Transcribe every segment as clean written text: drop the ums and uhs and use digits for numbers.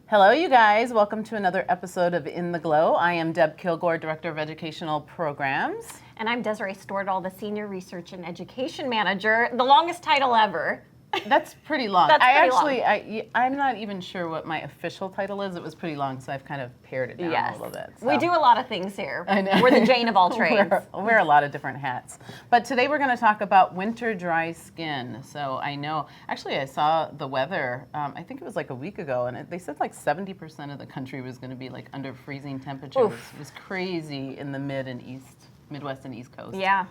Hello, you guys. Welcome to another episode of In the Glow. I am Deb Kilgore, Director of Educational Programs. And I'm Desiree Stordahl, the Senior Research and Education Manager. The longest title ever. That's pretty long. That's pretty long. I'm not even sure what my official title is. It was pretty long, so I've kind of pared it down a little bit. So. We do a lot of things here. I know. We're the Jane of all trades. Wear a lot of different hats. But today we're going to talk about winter dry skin. So I know, actually I saw the weather, I think it was like a week ago, and they said like 70% of the country was going to be like under freezing temperatures. It was crazy in the Midwest and East Coast. Yeah.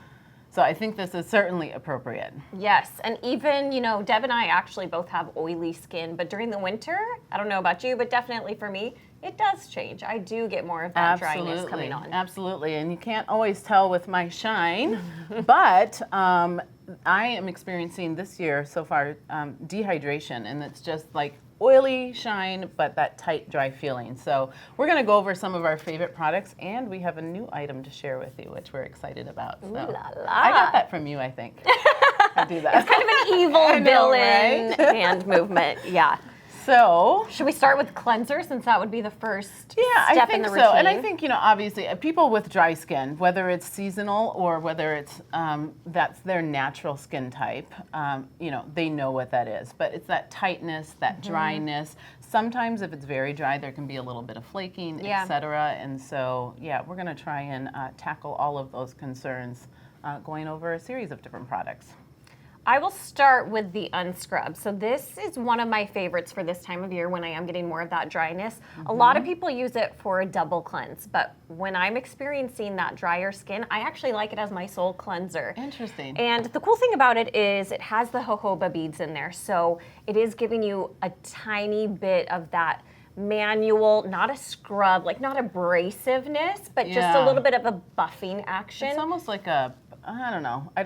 So I think this is certainly appropriate. Yes, and even, Deb and I actually both have oily skin, but during the winter, I don't know about you, but definitely for me, it does change. I do get more of that dryness coming on. Absolutely, and you can't always tell with my shine, but I am experiencing this year so far dehydration, and it's just like oily shine, but that tight, dry feeling. So we're going to go over some of our favorite products, and we have a new item to share with you, which we're excited about. So Ooh la la. I got that from you, I think. I do that. It's kind of an evil villain hand movement. Yeah. So, should we start with cleanser, since that would be the first step in the routine? So. And I think, obviously, people with dry skin, whether it's seasonal or whether it's that's their natural skin type, they know what that is. But it's that tightness, that dryness. Sometimes if it's very dry, there can be a little bit of flaking, et cetera. And so, we're going to try and tackle all of those concerns going over a series of different products. I will start with the unscrub. So this is one of my favorites for this time of year when I am getting more of that dryness. A lot of people use it for a double cleanse, but when I'm experiencing that drier skin, I actually like it as my sole cleanser. Interesting. And the cool thing about it is it has the jojoba beads in there. So it is giving you a tiny bit of that manual, not a scrub, like not abrasiveness, but just a little bit of a buffing action. It's almost like I don't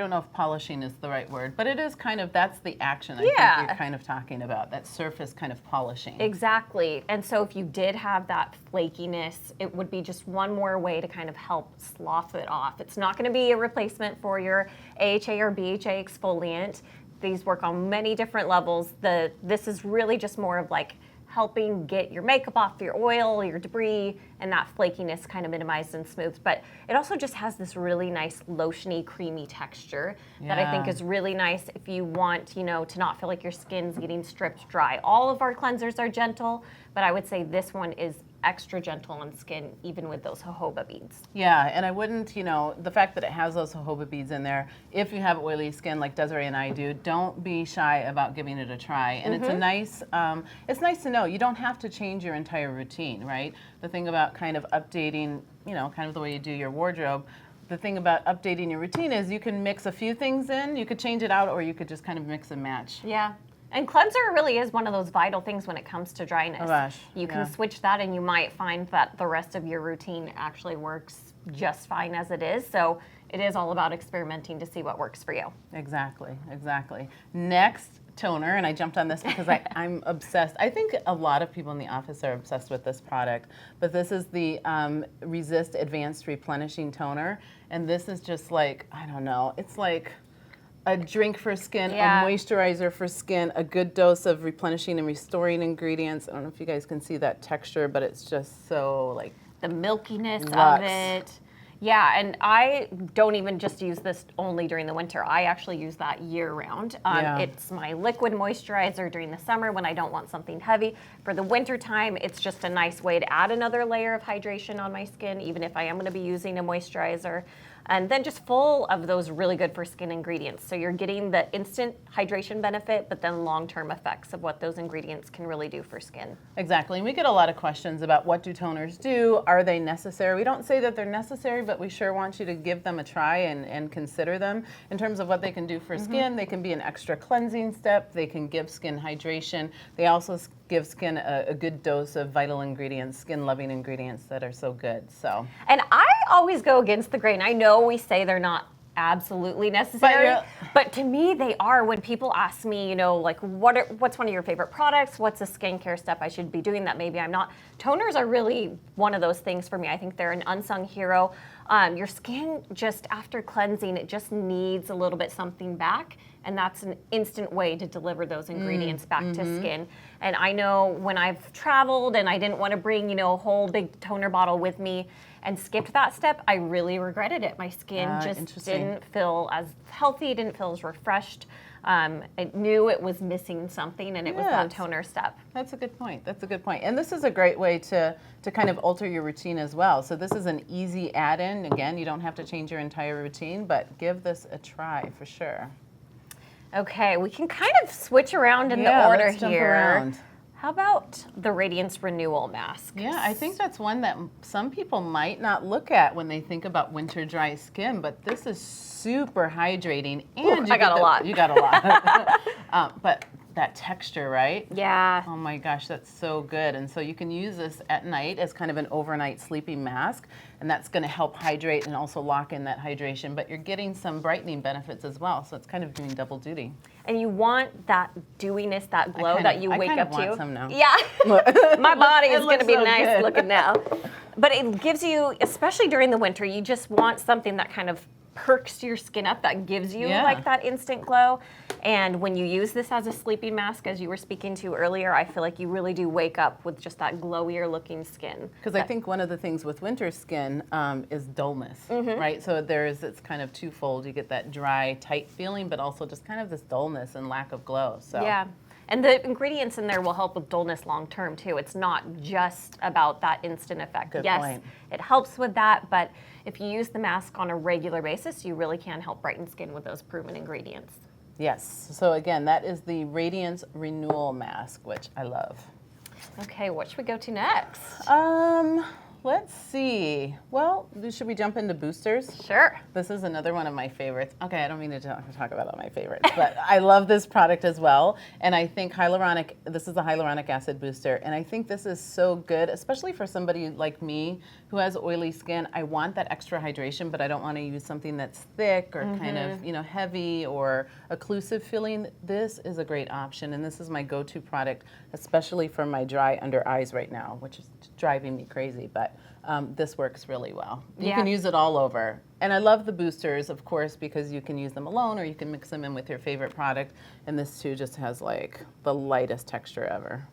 know if polishing is the right word, but it is kind of, that's the action I think you're kind of talking about, that surface kind of polishing. Exactly. And so if you did have that flakiness, it would be just one more way to kind of help slough it off. It's not going to be a replacement for your AHA or BHA exfoliant. These work on many different levels. This is really just more of like helping get your makeup off your oil, your debris, and that flakiness kind of minimized and smoothed. But it also just has this really nice lotiony, creamy texture that I think is really nice if you want, to not feel like your skin's getting stripped dry. All of our cleansers are gentle, but I would say this one is extra gentle on skin, even with those jojoba beads. Yeah, and I wouldn't, the fact that it has those jojoba beads in there, if you have oily skin like Desiree and I do, don't be shy about giving it a try. And it's nice to know you don't have to change your entire routine, right? The thing about kind of updating, kind of the way you do your wardrobe, the thing about updating your routine is you can mix a few things in, you could change it out, or you could just kind of mix and match. Yeah. And cleanser really is one of those vital things when it comes to dryness. Oh gosh, you can switch that and you might find that the rest of your routine actually works just fine as it is. So it is all about experimenting to see what works for you. Exactly. Next, toner, and I jumped on this because I'm obsessed. I think a lot of people in the office are obsessed with this product, but this is the Resist Advanced Replenishing Toner, and this is just like, I don't know, it's like a drink for skin, a moisturizer for skin, a good dose of replenishing and restoring ingredients. I don't know if you guys can see that texture, but it's just so like the milkiness of it. Yeah, and I don't even just use this only during the winter. I actually use that year round. It's my liquid moisturizer during the summer when I don't want something heavy. For the winter time, it's just a nice way to add another layer of hydration on my skin, even if I am going to be using a moisturizer. And then just full of those really good for skin ingredients. So you're getting the instant hydration benefit, but then long-term effects of what those ingredients can really do for skin. Exactly, and we get a lot of questions about what do toners do? Are they necessary? We don't say that they're necessary, but we sure want you to give them a try and consider them. In terms of what they can do for skin, they can be an extra cleansing step. They can give skin hydration. They also give skin a good dose of vital ingredients, skin-loving ingredients that are so good. So. And I always go against the grain. I know we say they're not absolutely necessary, but to me they are. When people ask me, like what's one of your favorite products? What's a skincare step I should be doing that maybe I'm not? Toners are really one of those things for me. I think they're an unsung hero. Your skin just after cleansing, it just needs a little bit something back. and that's an instant way to deliver those ingredients back to skin. And I know when I've traveled and I didn't want to bring, a whole big toner bottle with me and skipped that step, I really regretted it. My skin just didn't feel as healthy, didn't feel as refreshed. I knew it was missing something, and it was that toner step. That's a good point. That's a good point. And this is a great way to kind of alter your routine as well. So this is an easy add-in. Again, you don't have to change your entire routine, but give this a try for sure. Okay, we can kind of switch around in the order let's jump here. around. How about the Radiance Renewal Mask? Yeah, I think that's one that some people might not look at when they think about winter dry skin, but this is super hydrating. And I got a lot. You got a lot. But that texture, right? Yeah. Oh my gosh, that's so good. And so you can use this at night as kind of an overnight sleeping mask, and that's going to help hydrate and also lock in that hydration, but you're getting some brightening benefits as well, so it's kind of doing double duty. And you want that dewiness, that glow that you wake up to. I kind of want some now. Yeah. My body is going to be so nice good. looking now. But it gives you, especially during the winter, you just want something that kind of perks your skin up, that gives you like that instant glow. And when you use this as a sleeping mask, as you were speaking to earlier, I feel like you really do wake up with just that glowier looking skin. Because I think one of the things with winter skin is dullness, right? So it's kind of twofold. You get that dry, tight feeling, but also just kind of this dullness and lack of glow. So. Yeah. And the ingredients in there will help with dullness long term too. It's not just about that instant effect. Good yes, point. It helps with that, but if you use the mask on a regular basis, you really can help brighten skin with those proven ingredients. Yes. So again, that is the Radiance Renewal Mask, which I love. Okay, what should we go to next? Let's see. Well, should we jump into boosters? Sure. This is another one of my favorites. Okay, I don't mean to talk about all my favorites, but I love this product as well. And I think this is a hyaluronic acid booster, and I think this is so good, especially for somebody like me who has oily skin. I want that extra hydration, but I don't want to use something that's thick or kind of, heavy or occlusive feeling. This is a great option, and this is my go-to product, especially for my dry under eyes right now, which is driving me crazy, but this works really well. You can use it all over. And I love the boosters, of course, because you can use them alone or you can mix them in with your favorite product. And this too just has like the lightest texture ever.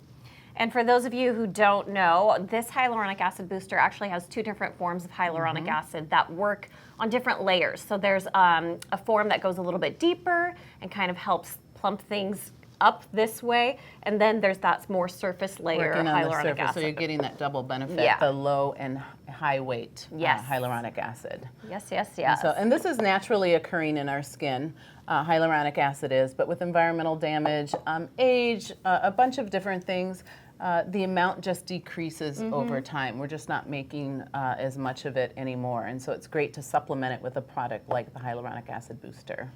And for those of you who don't know, this hyaluronic acid booster actually has two different forms of hyaluronic acid that work on different layers. So there's a form that goes a little bit deeper and kind of helps plump things up this way, and then there's that more surface layer of hyaluronic acid. So you're getting that double benefit, Yeah. the low and high weight Yes. hyaluronic acid. Yes, yes, yes. And this is naturally occurring in our skin, hyaluronic acid is, but with environmental damage, age, a bunch of different things, the amount just decreases over time. We're just not making as much of it anymore, and so it's great to supplement it with a product like the hyaluronic acid booster.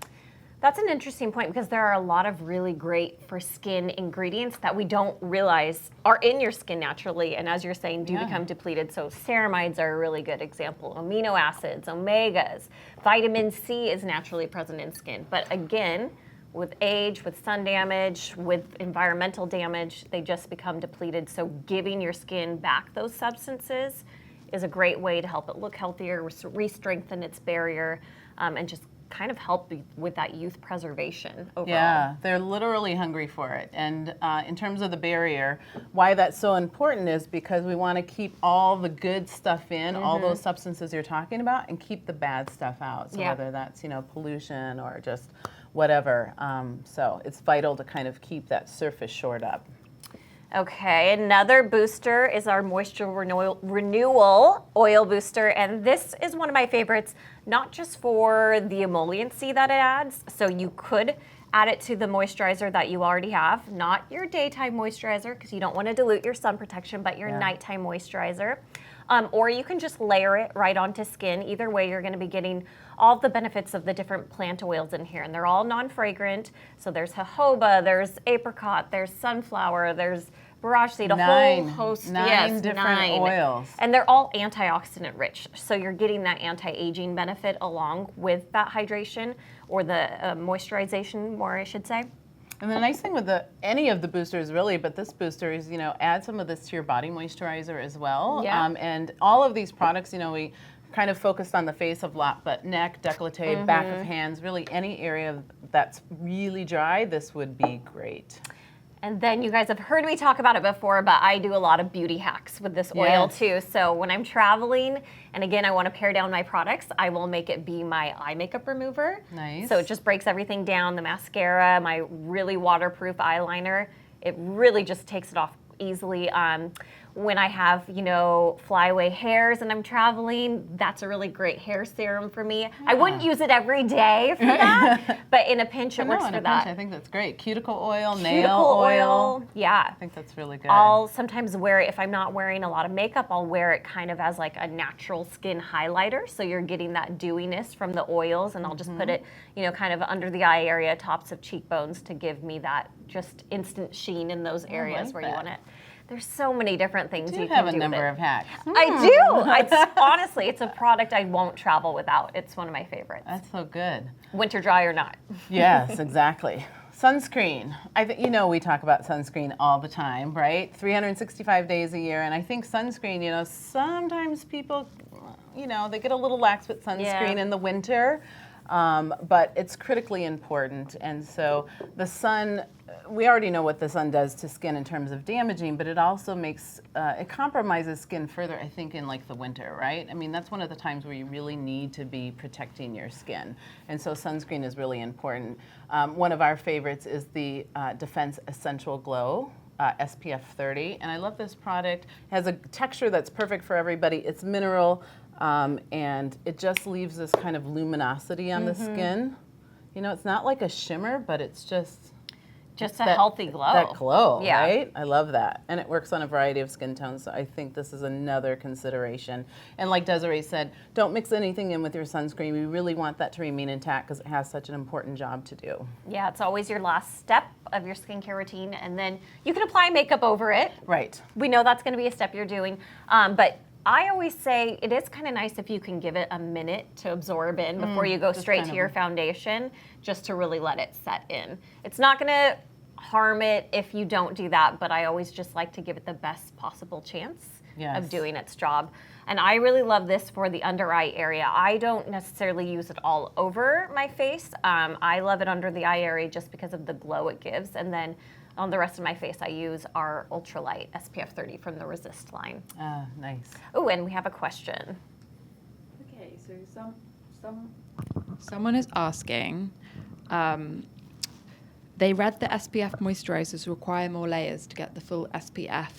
That's an interesting point because there are a lot of really great for skin ingredients that we don't realize are in your skin naturally, and as you're saying, do become depleted. So ceramides are a really good example. Amino acids, omegas, vitamin C is naturally present in skin. But again, with age, with sun damage, with environmental damage, they just become depleted. So giving your skin back those substances is a great way to help it look healthier, re-strengthen its barrier, and just kind of help with that youth preservation overall. Yeah, they're literally hungry for it. And in terms of the barrier, why that's so important is because we want to keep all the good stuff in, all those substances you're talking about, and keep the bad stuff out. So whether that's, pollution or just whatever. So it's vital to kind of keep that surface shored up. Okay, another booster is our Moisture Renewal Oil Booster, and this is one of my favorites, not just for the emolliency that it adds, so you could add it to the moisturizer that you already have, not your daytime moisturizer, because you don't want to dilute your sun protection, but your nighttime moisturizer. Or you can just layer it right onto skin. Either way, you're going to be getting all the benefits of the different plant oils in here, and they're all non-fragrant. So there's jojoba, there's apricot, there's sunflower, there's borage seed, a whole host. Nine different oils. And they're all antioxidant rich. So you're getting that anti-aging benefit along with that hydration, or the moisturization more, I should say. And the nice thing with any of the boosters really, but this booster is, add some of this to your body moisturizer as well. Yeah. And all of these products, we kind of focused on the face a lot, but neck, décolleté, back of hands, really any area that's really dry, this would be great. And then you guys have heard me talk about it before, but I do a lot of beauty hacks with this oil too. So when I'm traveling, and again, I want to pare down my products, I will make it be my eye makeup remover. Nice. So it just breaks everything down, the mascara, my really waterproof eyeliner. It really just takes it off easily. When I have, you know, flyaway hairs and I'm traveling, that's a really great hair serum for me. I wouldn't use it every day for that, but in a pinch it works for that. I think that's great. Cuticle oil, Cuticle nail oil. Yeah. I think that's really good. I'll sometimes wear it, if I'm not wearing a lot of makeup, I'll wear it kind of as like a natural skin highlighter. So you're getting that dewiness from the oils, and I'll just put it, you know, kind of under the eye area, tops of cheekbones, to give me that just instant sheen in those areas where you want it. There's so many different things you can do. You have a number of hacks. I do. Honestly, it's a product I won't travel without. It's one of my favorites. That's so good. Winter dry or not. Yes, exactly. Sunscreen. You know, we talk about sunscreen all the time, right? 365 days a year, and I think sunscreen, you know, sometimes people, you know, they get a little lax with sunscreen in the winter. But it's critically important. And so the sun, we already know what the sun does to skin in terms of damaging, but it also makes, it compromises skin further, I think, in like the winter, right? I mean, that's one of the times where you really need to be protecting your skin. And so sunscreen is really important. One of our favorites is the Defense Essential Glow. SPF 30, and I love this product. It has a texture that's perfect for everybody. It's mineral, and it just leaves this kind of luminosity on the skin. You know, it's not like a shimmer, but it's just a healthy glow. That glow, right? I love that. And it works on a variety of skin tones, so I think this is another consideration. And like Desiree said, don't mix anything in with your sunscreen. We really want that to remain intact because it has such an important job to do. Yeah, it's always your last step of your skincare routine, and then you can apply makeup over it. Right. We know that's going to be a step you're doing, but I always say it is kind of nice if you can give it a minute to absorb in before you go straight to your foundation, just to really let it set in. It's not going to harm it if you don't do that, but I always just like to give it the best possible chance of doing its job. And I really love this for the under eye area. I don't necessarily use it all over my face. I love it under the eye area just because of the glow it gives. And then on the rest of my face, I use our ultralight SPF 30 from the Resist line. Nice. Oh, and we have a question. Okay, so someone is asking, they read the SPF moisturizers require more layers to get the full SPF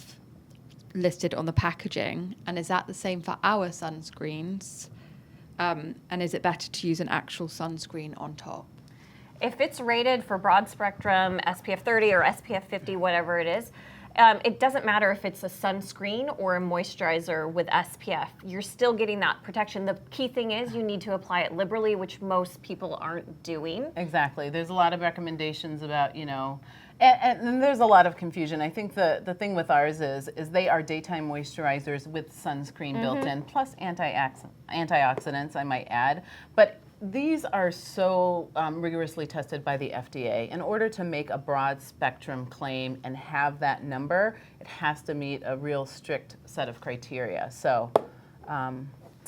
listed on the packaging, and is that the same for our sunscreens? And is it better to use an actual sunscreen on top? If it's rated for broad spectrum, SPF 30 or SPF 50, whatever it is, it doesn't matter if it's a sunscreen or a moisturizer with SPF. You're still getting that protection. The key thing is you need to apply it liberally, which most people aren't doing. Exactly. There's a lot of recommendations about, you know, and there's a lot of confusion. I think the thing with ours is they are daytime moisturizers with sunscreen built in, plus antioxidants, I might add. But these are so rigorously tested by the FDA. In order to make a broad spectrum claim and have that number, it has to meet a real strict set of criteria. So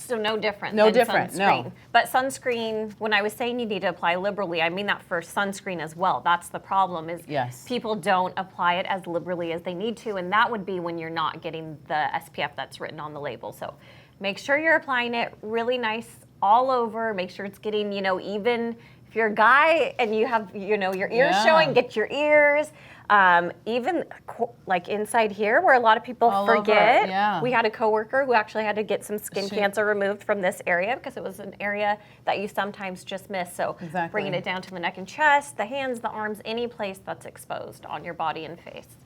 no different no than different, sunscreen. no. But sunscreen, when I was saying you need to apply liberally, I mean that for sunscreen as well. That's the problem, is people don't apply it as liberally as they need to, and that would be when you're not getting the SPF that's written on the label. So make sure you're applying it really nice all over. Make sure it's getting, you know, even if you're a guy and you have, you know, your ears showing, get your ears. Even like inside here where a lot of people forget. We had a coworker who actually had to get some skin cancer removed from this area because it was an area that you sometimes just miss. So bringing it down to the neck and chest, the hands, the arms, any place that's exposed on your body and face.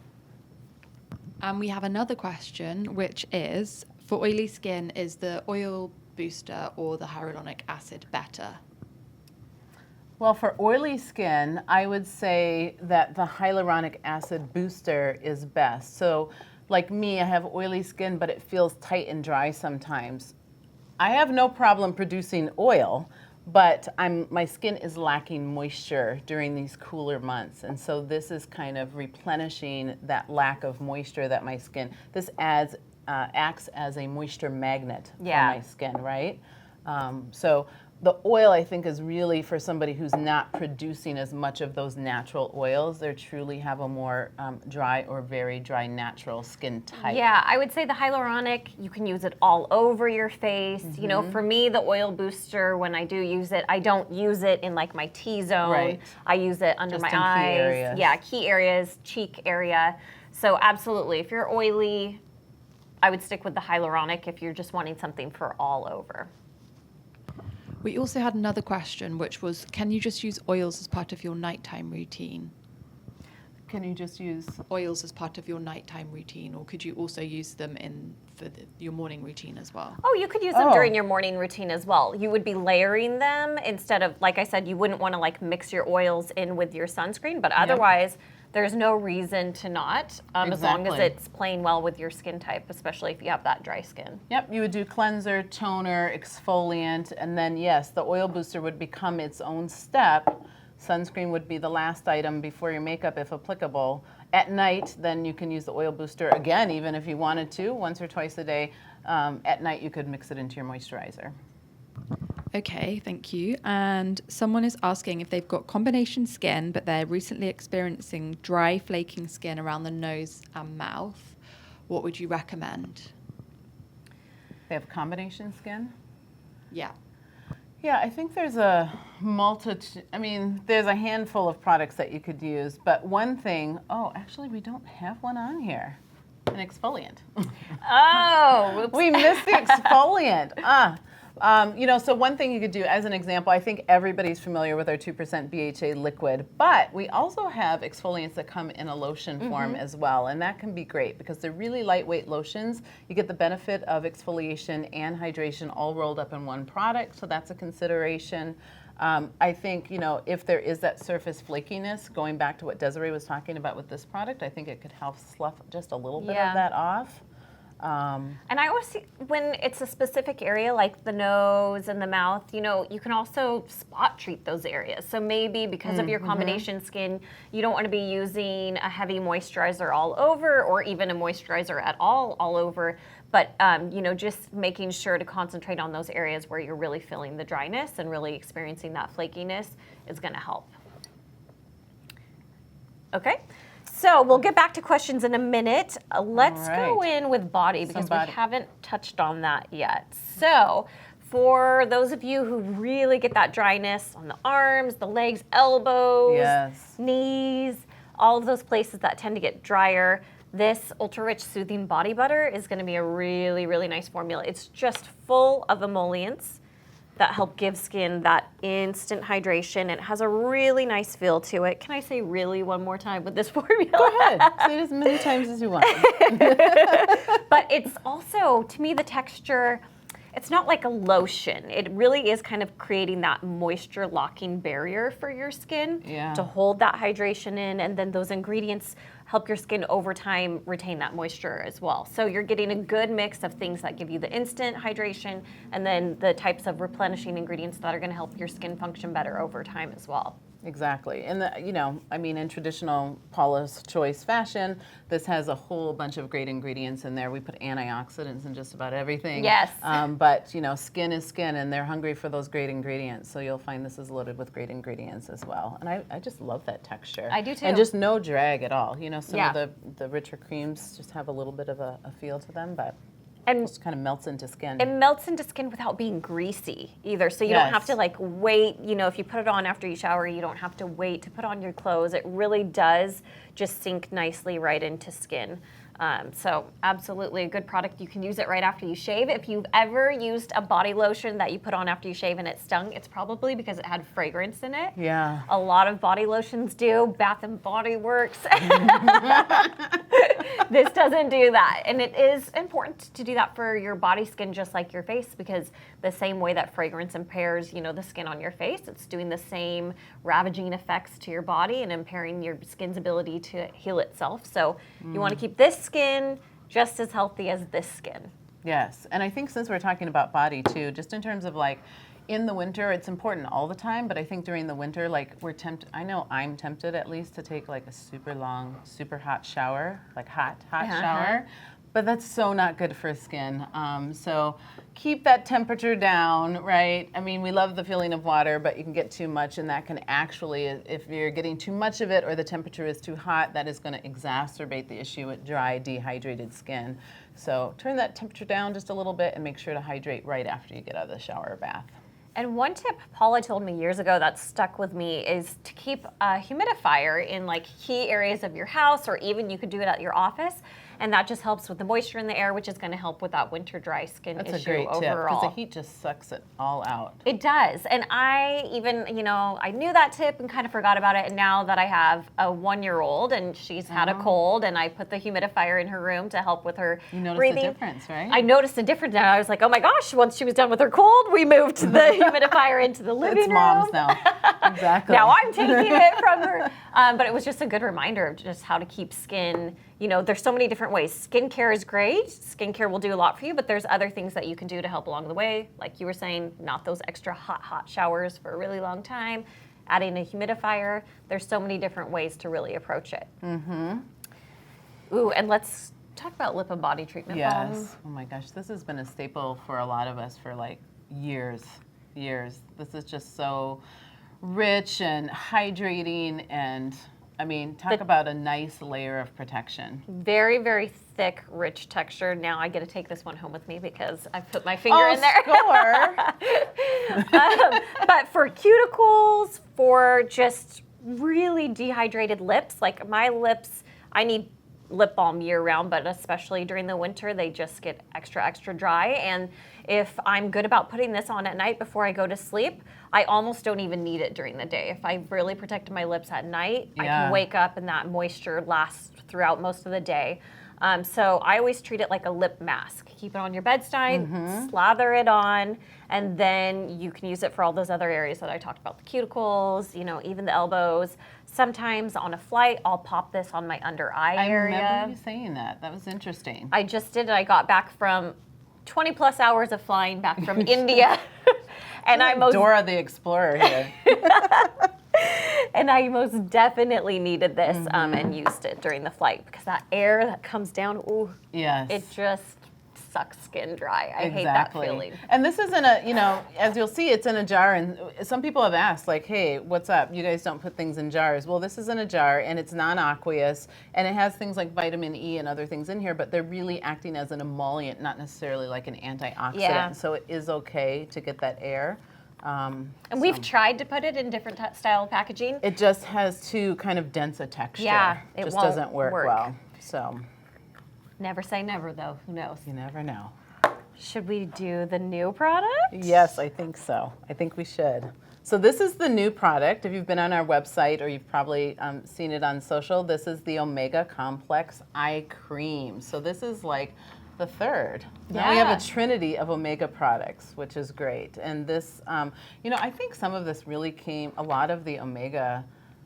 And we have another question, which is, for oily skin, is the oil booster or the hyaluronic acid better? Well, for oily skin, I would say that the hyaluronic acid booster is best. So like me, I have oily skin, but it feels tight and dry sometimes. I have no problem producing oil, but my skin is lacking moisture during these cooler months. And so this is kind of replenishing that lack of moisture that my skin, this adds acts as a moisture magnet Yeah. for my skin, right? So the oil, I think, is really for somebody who's not producing as much of those natural oils. They truly have a more dry or very dry natural skin type. Yeah, I would say the hyaluronic, you can use it all over your face. You know, for me, the oil booster, when I do use it, I don't use it in like my T-zone. Right. I use it under Just my in key eyes. areas. Yeah, key areas, cheek area. So absolutely, if you're oily, I would stick with the hyaluronic if you're just wanting something for all over. We also had another question, which was, can you just use oils as part of your nighttime routine? Can you just use... Oils as part of your nighttime routine, or could you also use them for your morning routine as well? Oh, you could use them during your morning routine as well. You would be layering them instead of, like I said, you wouldn't want to like mix your oils in with your sunscreen, but otherwise there's no reason to not, as long as Exactly. it's playing well with your skin type, especially if you have that dry skin. Yep, you would do cleanser, toner, exfoliant, and then yes, the oil booster would become its own step. Sunscreen would be the last item before your makeup, if applicable. At night, then you can use the oil booster again, even if you wanted to, once or twice a day. At night, you could mix it into your moisturizer. Okay, thank you. And someone is asking if they've got combination skin, but they're recently experiencing dry, flaking skin around the nose and mouth. What would you recommend? They have combination skin? Yeah. Yeah, I think there's a multitude, there's a handful of products that you could use, but one thing, actually we don't have one on here, an exfoliant. Oh, whoops. We missed the exfoliant. So one thing you could do, as an example, I think everybody's familiar with our 2% BHA liquid, but we also have exfoliants that come in a lotion form as well, and that can be great because they're really lightweight lotions. You get the benefit of exfoliation and hydration all rolled up in one product, so that's a consideration. I think, if there is that surface flakiness, going back to what Desiree was talking about with this product, I think it could help slough just a little bit of that off. And I always see when it's a specific area like the nose and the mouth, you can also spot treat those areas. So maybe because of your combination skin, you don't want to be using a heavy moisturizer all over or even a moisturizer at all over. But, just making sure to concentrate on those areas where you're really feeling the dryness and really experiencing that flakiness is going to help. Okay. So we'll get back to questions in a minute. Let's go in with body because we haven't touched on that yet. So for those of you who really get that dryness on the arms, the legs, elbows, knees, all of those places that tend to get drier, this Ultra Rich Soothing Body Butter is going to be a really, really nice formula. It's just full of emollients that help give skin that instant hydration. It has a really nice feel to it. Can I say really one more time with this formula? Go ahead. Say it as many times as you want. But it's also, to me, the texture, it's not like a lotion. It really is kind of creating that moisture locking barrier for your skin to hold that hydration in, and then those ingredients help your skin over time retain that moisture as well. So you're getting a good mix of things that give you the instant hydration and then the types of replenishing ingredients that are going to help your skin function better over time as well. Exactly. And, in traditional Paula's Choice fashion, this has a whole bunch of great ingredients in there. We put antioxidants in just about everything. Yes. But, skin is skin, and they're hungry for those great ingredients. So you'll find this is loaded with great ingredients as well. And I just love that texture. I do too. And just no drag at all. Some of the richer creams just have a little bit of a feel to them, but it just kind of melts into skin. It melts into skin without being greasy either. So you don't have to wait, if you put it on after you shower, you don't have to wait to put on your clothes. It really does just sink nicely right into skin. So absolutely a good product. You can use it right after you shave. If you've ever used a body lotion that you put on after you shave and it stung, it's probably because it had fragrance in it. Yeah. A lot of body lotions do. Bath and Body Works. This doesn't do that. And it is important to do that for your body skin just like your face, because the same way that fragrance impairs, the skin on your face, it's doing the same ravaging effects to your body and impairing your skin's ability to heal itself. So you want to keep this skin just as healthy as this skin. Yes, and I think since we're talking about body too, just in terms of in the winter, it's important all the time, but I think during the winter, we're tempted, I know I'm tempted at least to take a super long, super hot shower, hot shower. But that's so not good for skin. So keep that temperature down, right? I mean, we love the feeling of water, but you can get too much, and that can actually, if you're getting too much of it or the temperature is too hot, that is going to exacerbate the issue with dry, dehydrated skin. So turn that temperature down just a little bit and make sure to hydrate right after you get out of the shower or bath. And one tip Paula told me years ago that stuck with me is to keep a humidifier in like key areas of your house, or even you could do it at your office. And that just helps with the moisture in the air, which is going to help with that winter dry skin issue overall. That's a great tip, because the heat just sucks it all out. It does. And I even, I knew that tip and kind of forgot about it. And now that I have a 1-year-old and she's had a cold, and I put the humidifier in her room to help with her breathing. You noticed a difference, right? I noticed a difference. And I was like, oh my gosh, once she was done with her cold, we moved the humidifier into the living room. It's mom's now. Exactly. Now I'm taking it from her. But it was just a good reminder of just how to keep skin. There's so many different ways. Skincare is great. Skincare will do a lot for you, but there's other things that you can do to help along the way. Like you were saying, not those extra hot showers for a really long time, adding a humidifier. There's so many different ways to really approach it. Mm-hmm. Ooh, and let's talk about lip and body treatment balm. Yes. Oh my gosh, this has been a staple for a lot of us for like years. This is just so rich and hydrating, and I mean, talk about a nice layer of protection. Very, very thick, rich texture. Now I get to take this one home with me because I put my finger in there. Score. But for cuticles, for just really dehydrated lips, like my lips, I need lip balm year round, but especially during the winter, they just get extra dry. And if I'm good about putting this on at night before I go to sleep, I almost don't even need it during the day. If I really protected my lips at night, I can wake up and that moisture lasts throughout most of the day. So I always treat it like a lip mask. Keep it on your bedside, slather it on, and then you can use it for all those other areas that I talked about, the cuticles, even the elbows. Sometimes on a flight, I'll pop this on my under eye area. I remember you saying that. That was interesting. I just did it. I got back from 20 plus hours of flying back from India. And I most Dora the Explorer here. And I most definitely needed this and used it during the flight, because that air that comes down, ooh, yes, it just sucks skin dry. I hate that feeling. And this isn't as you'll see, it's in a jar, and some people have asked, like, hey, what's up? You guys don't put things in jars. Well, this is in a jar, and it's non-aqueous, and it has things like vitamin E and other things in here, but they're really acting as an emollient, not necessarily like an antioxidant. Yeah. So it is okay to get that air. And we've tried to put it in different style packaging. It just has too kind of dense a texture. Yeah, it just won't doesn't work well. So never say never, though. Who knows? you never know. Should we do the new product? Yes, I think so. I think we should. So this is the new product. If you've been on our website, or you've probably seen it on social, this is the Omega Complex Eye Cream. So this is like the third. Now we have a trinity of Omega products, which is great. And this, I think some of this really came, a lot of the Omega,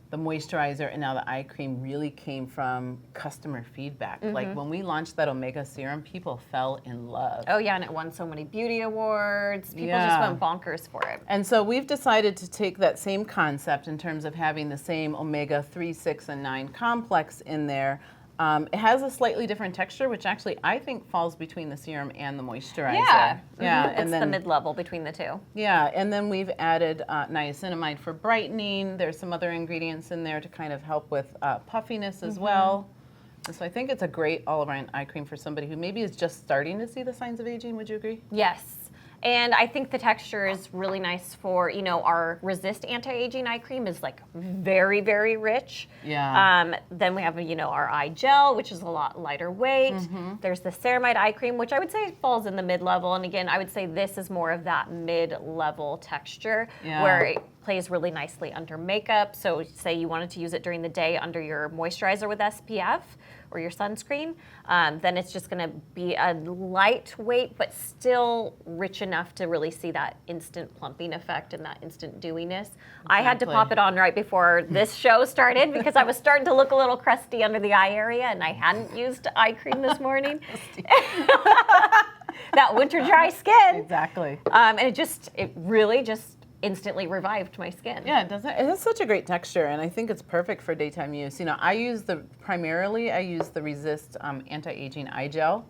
the moisturizer and now the eye cream, really came from customer feedback. Like when we launched that Omega serum, people fell in love. Oh yeah, and it won so many beauty awards. People just went bonkers for it. And so we've decided to take that same concept in terms of having the same Omega 3, 6, and 9 complex in there. It has a slightly different texture, which actually I think falls between the serum and the moisturizer. Yeah, and it's then the mid-level between the two. Yeah, and then we've added niacinamide for brightening. There's some other ingredients in there to kind of help with puffiness as well. And so I think it's a great all-around eye cream for somebody who maybe is just starting to see the signs of aging. Would you agree? Yes. And I think the texture is really nice for, our Resist Anti-Aging Eye Cream is like very, very rich. Yeah. Then we have, our eye gel, which is a lot lighter weight. There's the Ceramide Eye Cream, which I would say falls in the mid-level. And again, I would say this is more of that mid-level texture where it plays really nicely under makeup. So say you wanted to use it during the day under your moisturizer with SPF or your sunscreen, then it's just gonna be a lightweight, but still rich enough to really see that instant plumping effect and that instant dewiness. I had to pop it on right before this show started because I was starting to look a little crusty under the eye area, and I hadn't used eye cream this morning. That winter dry skin. Exactly. And it really just instantly revived my skin. Yeah, it has such a great texture, and I think it's perfect for daytime use. You know, primarily I use the Resist anti-aging eye gel,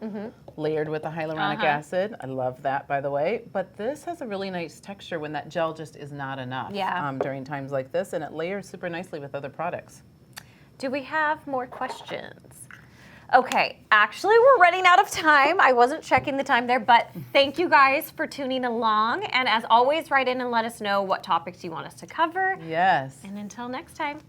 layered with the hyaluronic acid. I love that, by the way. But this has a really nice texture when that gel just is not enough during times like this, and it layers super nicely with other products. Do we have more questions? Okay, actually we're running out of time. I wasn't checking the time there, but thank you guys for tuning along. And as always, write in and let us know what topics you want us to cover. Yes. And until next time.